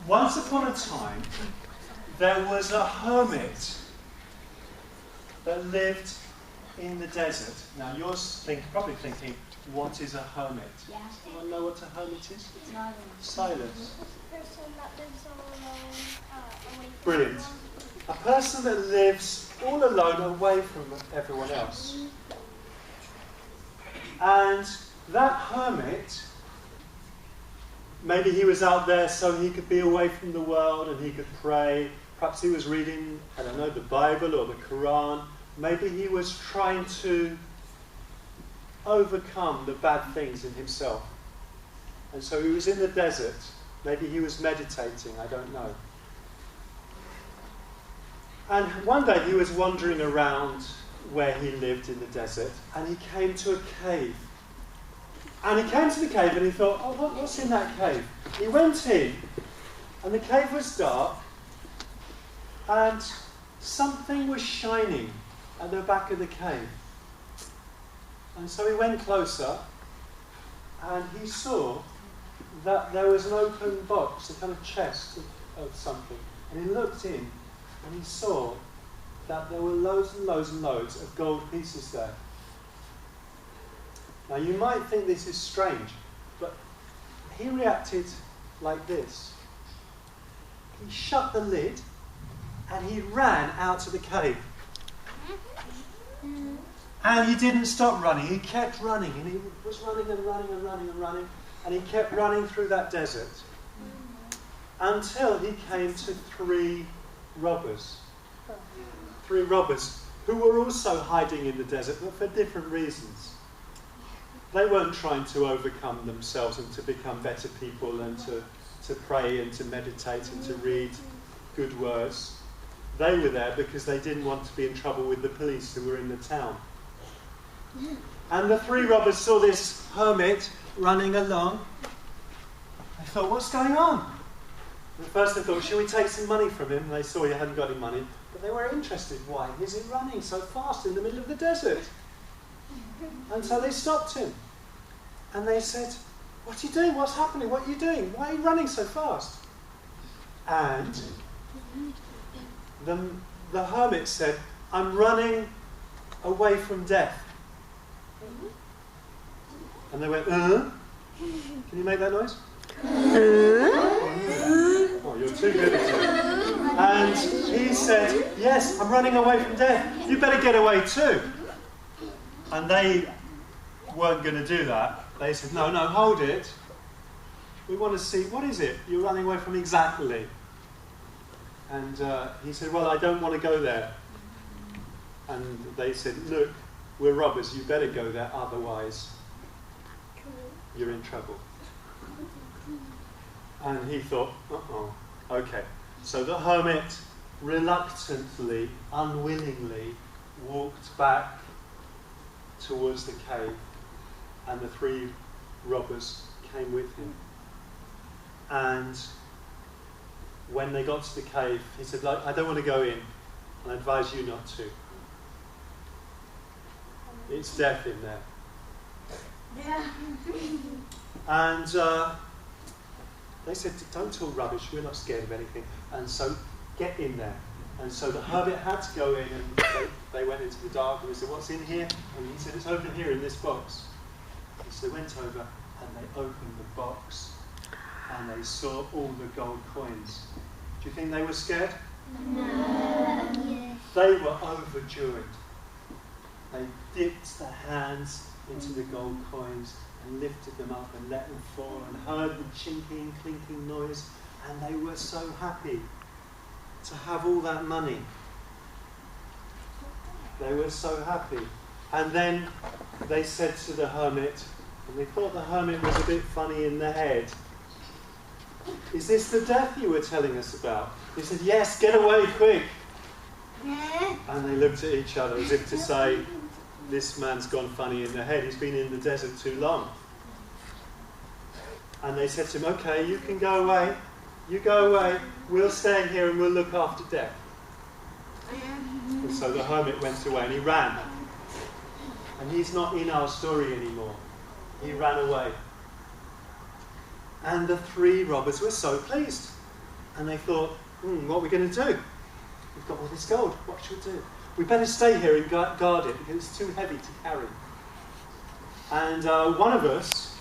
Once upon a time, there was a hermit that lived in the desert. Now, you're probably thinking, what is a hermit? Yeah. Anyone know what a hermit is? Silence. Silence. A person that lives all alone, away from Brilliant. everyone. A person that lives all alone, away from everyone else. And that hermit, maybe he was out there so he could be away from the world and he could pray. Perhaps he was reading, I don't know, the Bible or the Quran. Maybe he was trying to overcome the bad things in himself. And so he was in the desert. Maybe he was meditating, I don't know. And one day he was wandering around where he lived in the desert, and he came to a cave. And he came to the cave and he thought, oh, what's in that cave? He went in, and the cave was dark, and something was shining at the back of the cave. And so he went closer, and he saw that there was an open box, a kind of chest of something. And he looked in, and he saw that there were loads and loads and loads of gold pieces there. Now you might think this is strange, but he reacted like this. He shut the lid, and he ran out to the cave. And he didn't stop running, he kept running, and he was running and running and running and running, and he kept running through that desert until he came to three robbers. Three robbers who were also hiding in the desert, but for different reasons. They weren't trying to overcome themselves and to become better people and to pray and to meditate and to read good words. They were there because they didn't want to be in trouble with the police who were in the town. And the three robbers saw this hermit running along. They thought, what's going on? At first they thought, shall we take some money from him? And they saw he hadn't got any money. But they were interested. Why is he running so fast in the middle of the desert? And so they stopped him. And they said, what are you doing? What's happening? What are you doing? Why are you running so fast? And the hermit said, I'm running away from death. And they went, Can you make that noise? Oh, you're too good at it. And he said, yes, I'm running away from death. You better get away too. And they weren't going to do that. They said, no, hold it. We want to see, what is it you're running away from exactly? And he said, well, I don't want to go there. And they said, look, we're robbers, you better go there, otherwise you're in trouble. And he thought, okay. So the hermit reluctantly, unwillingly, walked back towards the cave, and the three robbers came with him. And when they got to the cave, he said, I don't want to go in, and I advise you not to. It's death in there. Yeah. And they said, don't talk rubbish, we're not scared of anything. And so, get in there. And so the hermit had to go in, and they went into the dark, and they said, what's in here? And he said, it's over here in this box. And so they went over, and they opened the box, and they saw all the gold coins. Do you think they were scared? No. They were overjoyed. They dipped their hands into the gold coins and lifted them up and let them fall and heard the chinking, clinking noise, and they were so happy to have all that money. They were so happy. And then they said to the hermit, and they thought the hermit was a bit funny in the head, is this the death you were telling us about? He said, yes, get away quick. And they looked at each other as if to say, this man's gone funny in the head, he's been in the desert too long. And they said to him, okay, you can go away, we'll stay here and we'll look after death. And so the hermit went away and he ran. And he's not in our story anymore. He ran away. And the three robbers were so pleased. And they thought, what are we going to do? We've got all this gold. What should we do? We better stay here and guard it because it's too heavy to carry. And one of us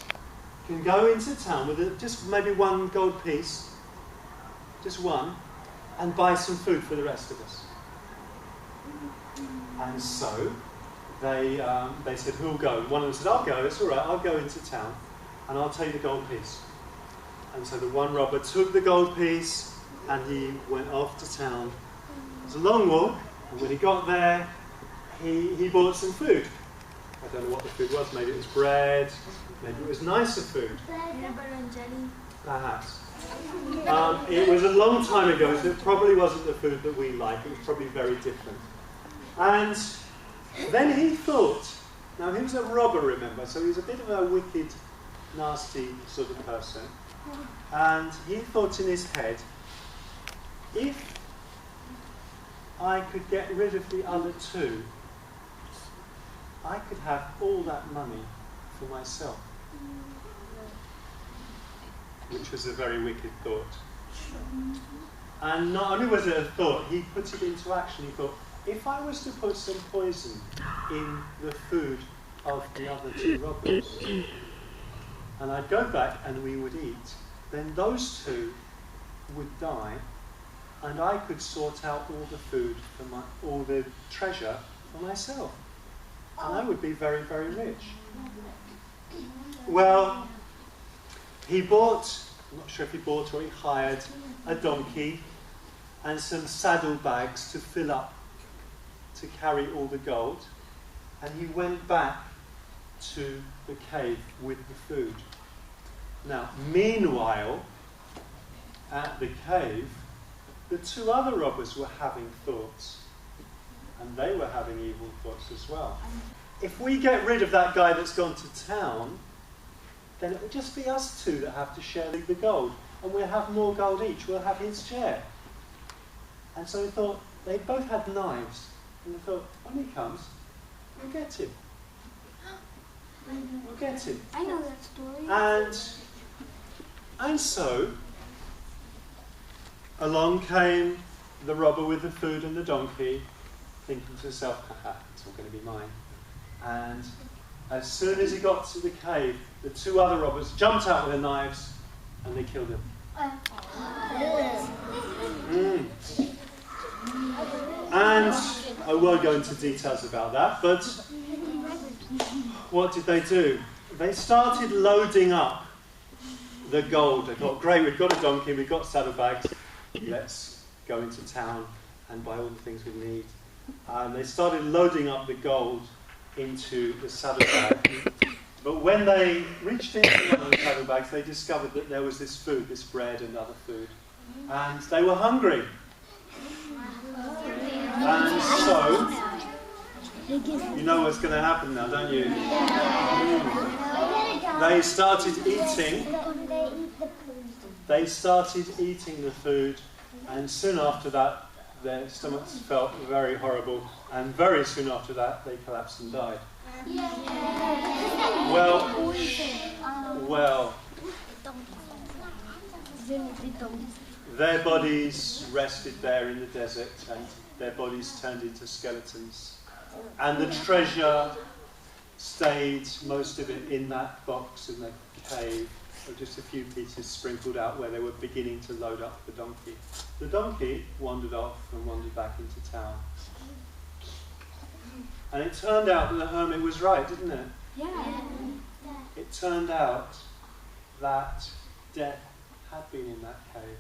can go into town with just maybe one gold piece, just one, and buy some food for the rest of us. And so they said, who'll go? One of them said, I'll go. It's all right. I'll go into town and I'll take the gold piece. And so the one robber took the gold piece and he went off to town. It was a long walk, and when he got there, he bought some food. I don't know what the food was. Maybe it was bread. Maybe it was nicer food. Peanut butter and jelly. Perhaps. It was a long time ago, so it probably wasn't the food that we like. It was probably very different. And then he thought, now he was a robber, remember, so he was a bit of a wicked, nasty sort of person. And he thought in his head, if I could get rid of the other two, I could have all that money for myself. Which was a very wicked thought. And not only was it a thought, he put it into action. He thought, if I was to put some poison in the food of the other two robbers, and I'd go back and we would eat, then those two would die, and I could sort out all the food for all the treasure for myself. And I would be very, very rich. Well, he bought, I'm not sure if he bought or he hired, a donkey and some saddlebags to fill up, to carry all the gold. And he went back to the cave with the food. Now, meanwhile, at the cave, the two other robbers were having thoughts. And they were having evil thoughts as well. If we get rid of that guy that's gone to town, then it will just be us two that have to share the gold. And we'll have more gold each. We'll have his share. And so we thought, they both had knives. And we thought, when he comes, we'll get him. We'll get him. I know that story. And so, along came the robber with the food and the donkey, thinking to himself, haha, it's all going to be mine. And as soon as he got to the cave, the two other robbers jumped out with their knives and they killed him. And I won't go into details about that, but what did they do? They started loading up the gold. They thought, great, we've got a donkey, we've got saddlebags, let's go into town and buy all the things we need. And they started loading up the gold into the saddlebag. But when they reached into one of the saddlebags, they discovered that there was this food, this bread and other food. And they were hungry. And so, you know what's going to happen now, don't you? They started eating. They started eating the food, and soon after that, their stomachs felt very horrible, and very soon after that, they collapsed and died. Well, their bodies rested there in the desert, and their bodies turned into skeletons. And the treasure stayed, most of it, in that box in the cave, or just a few pieces sprinkled out where they were beginning to load up the donkey. The donkey wandered off and wandered back into town. And it turned out that the hermit was right, didn't it? Yeah. It turned out that death had been in that cave.